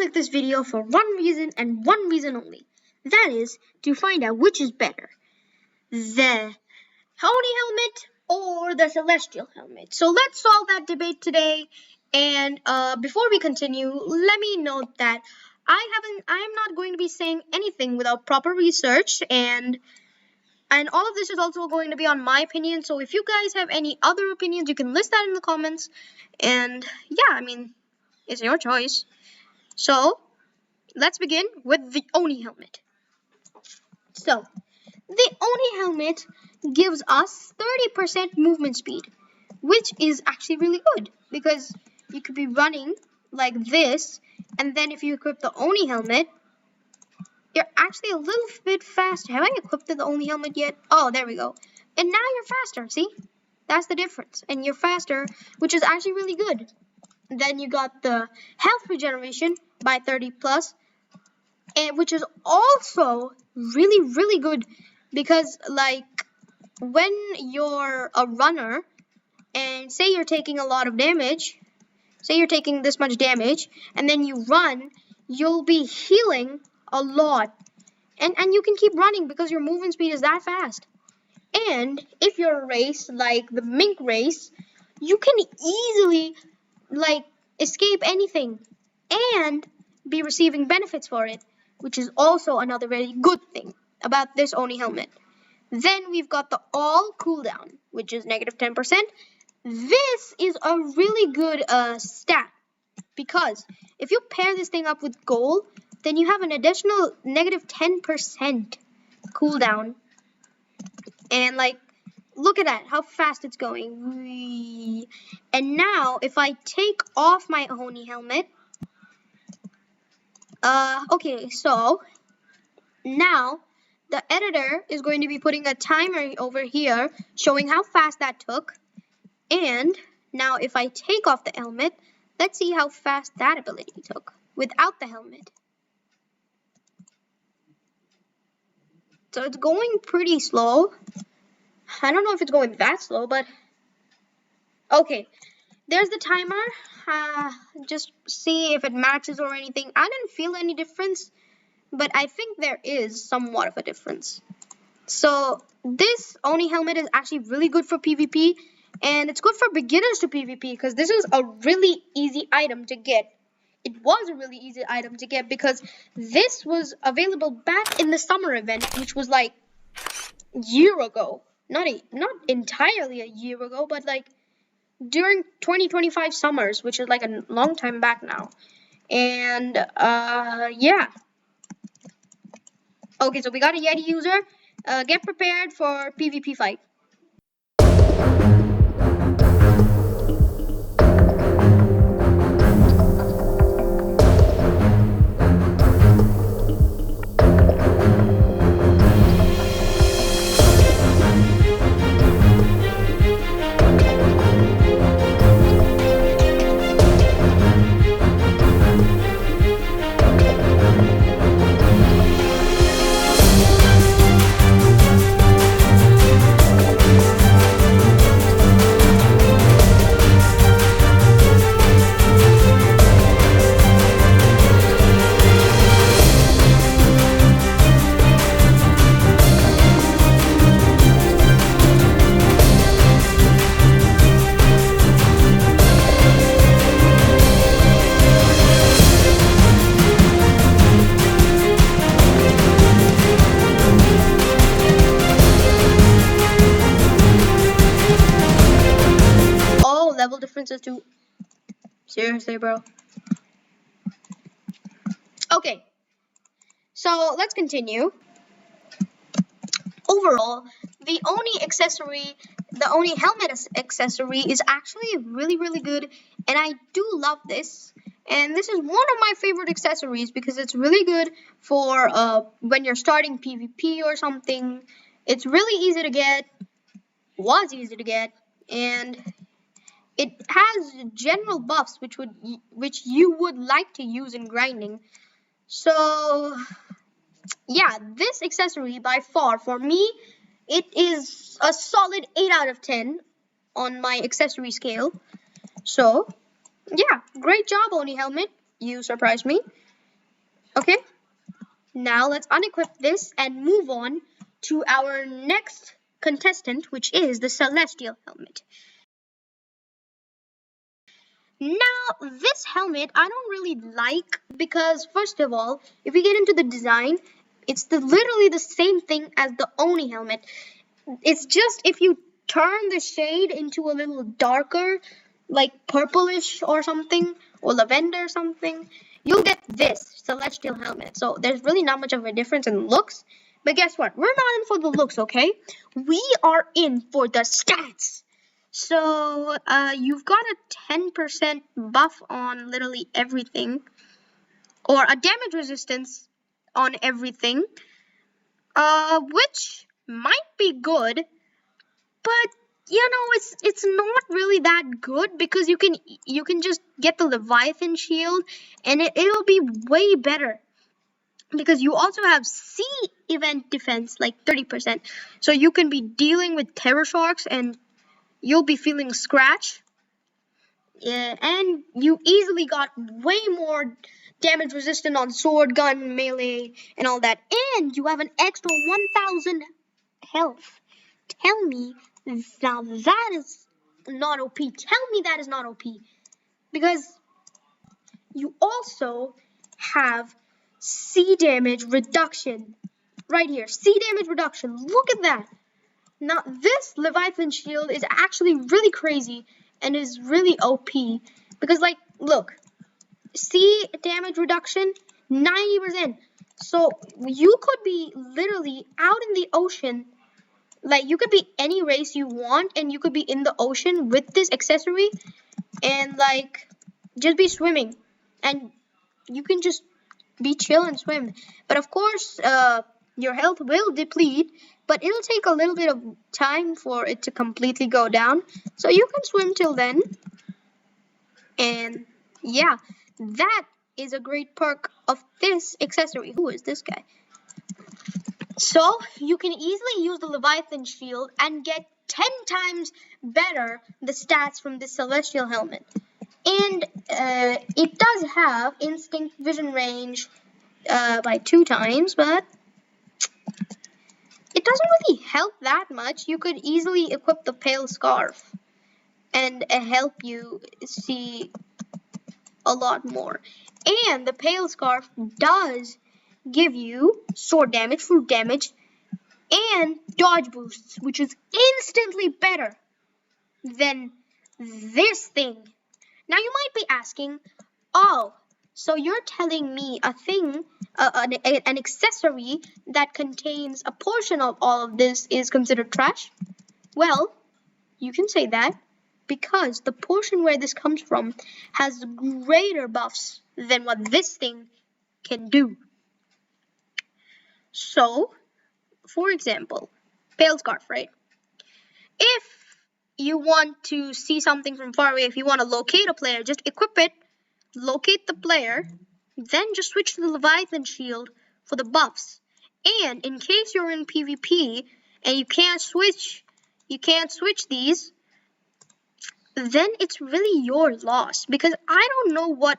click this video for one reason and one reason only. That is to find out which is better, the Oni helmet or the Celestial helmet. So let's solve that debate today. And before we continue, let me note that I'm not going to be saying anything without proper research, and all of this is also going to be on my opinion. So if you guys have any other opinions, you can list that in the comments. And yeah, it's your choice. So let's begin with the Oni helmet. So the Oni helmet gives us 30% movement speed, which is actually really good because you could be running like this, and then if you equip the Oni helmet, you're actually a little bit faster. Have I equipped the Oni helmet yet? Oh, there we go. And now you're faster, see? That's the difference. And you're faster, which is actually really good. Then you got the health regeneration by 30 plus, and which is also really, really good because, like, when you're a runner and say you're taking a lot of damage, say you're taking this much damage, and then you run, you'll be healing a lot. And you can keep running because your movement speed is that fast. And if you're a race like the mink race, you can easily, like, escape anything and be receiving benefits for it, which is also another very good thing about this Oni helmet. Then we've got the all cooldown, which is negative 10%. This is a really good stat because if you pair this thing up with gold, then you have an additional negative 10% cooldown. And, like, look at that, how fast it's going. And now, if I take off my Oni helmet, okay, so now the editor is going to be putting a timer over here showing how fast that took. And now if I take off the helmet, let's see how fast that ability took without the helmet. So it's going pretty slow. I don't know if it's going that slow, but okay. There's the timer. Just see if it matches or anything. I didn't feel any difference, but I think there is somewhat of a difference. So this Oni helmet is actually really good for PvP, and it's good for beginners to PvP because this is a really easy item to get. It was a really easy item to get because this was available back in the summer event, which was like a year ago. Not entirely a year ago, but like during 2025 summers, which is like a long time back now. And yeah. Okay, so we got a Yeti user. Get prepared for PvP fight. Level differences too. Seriously, bro. Okay, so let's continue. Overall, the Oni helmet accessory is actually really, really good, and I do love this. And this is one of my favorite accessories because it's really good for when you're starting PvP or something. It's really easy to get, was easy to get, and it has general buffs which you would like to use in grinding. So yeah, this accessory by far for me, it is a solid 8 out of 10 on my accessory scale. So yeah, great job, Oni helmet. You surprised me. Okay, now let's unequip this and move on to our next contestant, which is the Celestial Helmet. Now, this helmet I don't really like because, first of all, if we get into the design, it's literally the same thing as the Oni helmet. It's just if you turn the shade into a little darker, like purplish or something, or lavender or something, you'll get this Celestial helmet. So there's really not much of a difference in looks. But guess what? We're not in for the looks, okay? We are in for the stats. So you've got a 10% buff on literally everything, or a damage resistance on everything, which might be good, but you know it's not really that good because you can just get the Leviathan Shield and it'll be way better because you also have sea event defense like 30%, so you can be dealing with terror sharks and you'll be feeling scratch. Yeah, and you easily got way more damage resistant on sword, gun, melee, and all that. And you have an extra 1000 health. Tell me now that is not OP. Tell me that is not OP. Because you also have C damage reduction. Right here, C damage reduction. Look at that. Now, this Leviathan Shield is actually really crazy and is really OP. Because, like, look, C damage reduction, 90%. So, you could be literally out in the ocean. Like, you could be any race you want, and you could be in the ocean with this accessory, and, like, just be swimming. And you can just be chill and swim. But, of course, your health will deplete, but it'll take a little bit of time for it to completely go down. So you can swim till then. And yeah, that is a great perk of this accessory. Who is this guy? So you can easily use the Leviathan Shield and get 10 times better the stats from this Celestial Helmet. And it does have instinct vision range by 2 times, but it doesn't really help that much. You could easily equip the Pale Scarf and help you see a lot more. And the Pale Scarf does give you sword damage, fruit damage, and dodge boosts, which is instantly better than this thing. Now you might be asking, oh, so you're telling me a thing, an accessory that contains a portion of all of this is considered trash? Well, you can say that because the portion where this comes from has greater buffs than what this thing can do. So, for example, Pale Scarf, right? If you want to see something from far away, if you want to locate a player, just equip it, locate the player, then just switch to the Leviathan Shield for the buffs. And in case you're in PvP and you can't switch these, then it's really your loss. Because I don't know what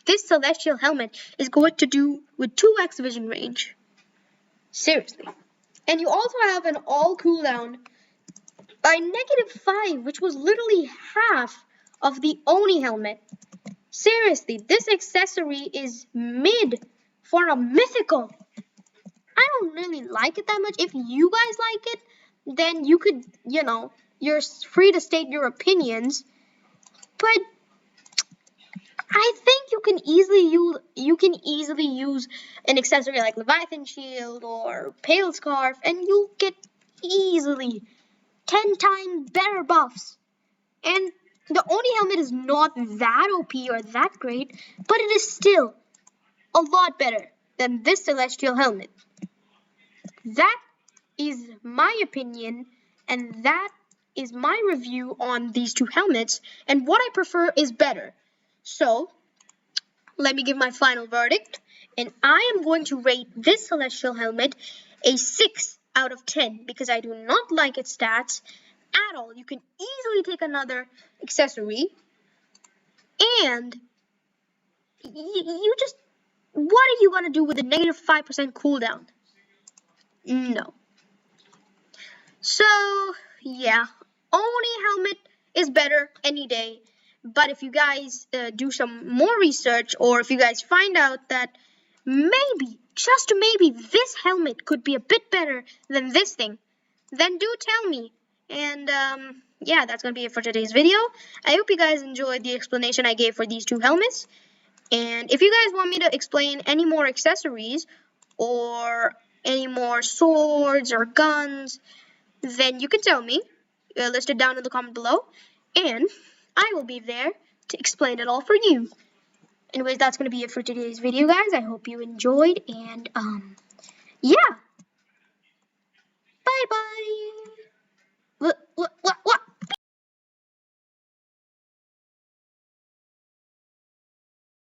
this Celestial Helmet is going to do with 2x vision range. Seriously. And you also have an all cooldown by -5, which was literally half of the Oni helmet. Seriously, this accessory is mid for a mythical. I don't really like it that much. If you guys like it, then you could, you're free to state your opinions. But I think you can easily use an accessory like Leviathan Shield or Pale Scarf, and you'll get easily 10 times better buffs. And the Oni helmet is not that OP or that great, but it is still a lot better than this Celestial helmet. That is my opinion, and that is my review on these two helmets, and what I prefer is better. So, let me give my final verdict, and I am going to rate this Celestial helmet a 6 out of 10 because I do not like its stats at all. You can easily take another accessory, and you just What are you gonna do with a negative 5% cooldown? No. So, yeah, Oni helmet is better any day. But if you guys do some more research, or if you guys find out that maybe, just maybe, this helmet could be a bit better than this thing, then do tell me. And yeah, that's gonna be it for today's video. I hope you guys enjoyed the explanation I gave for these two helmets. And if you guys want me to explain any more accessories or any more swords or guns, then you can tell me. List it down in the comment below, and I will be there to explain it all for you. Anyways, that's gonna be it for today's video, guys. I hope you enjoyed, and yeah, bye bye. What?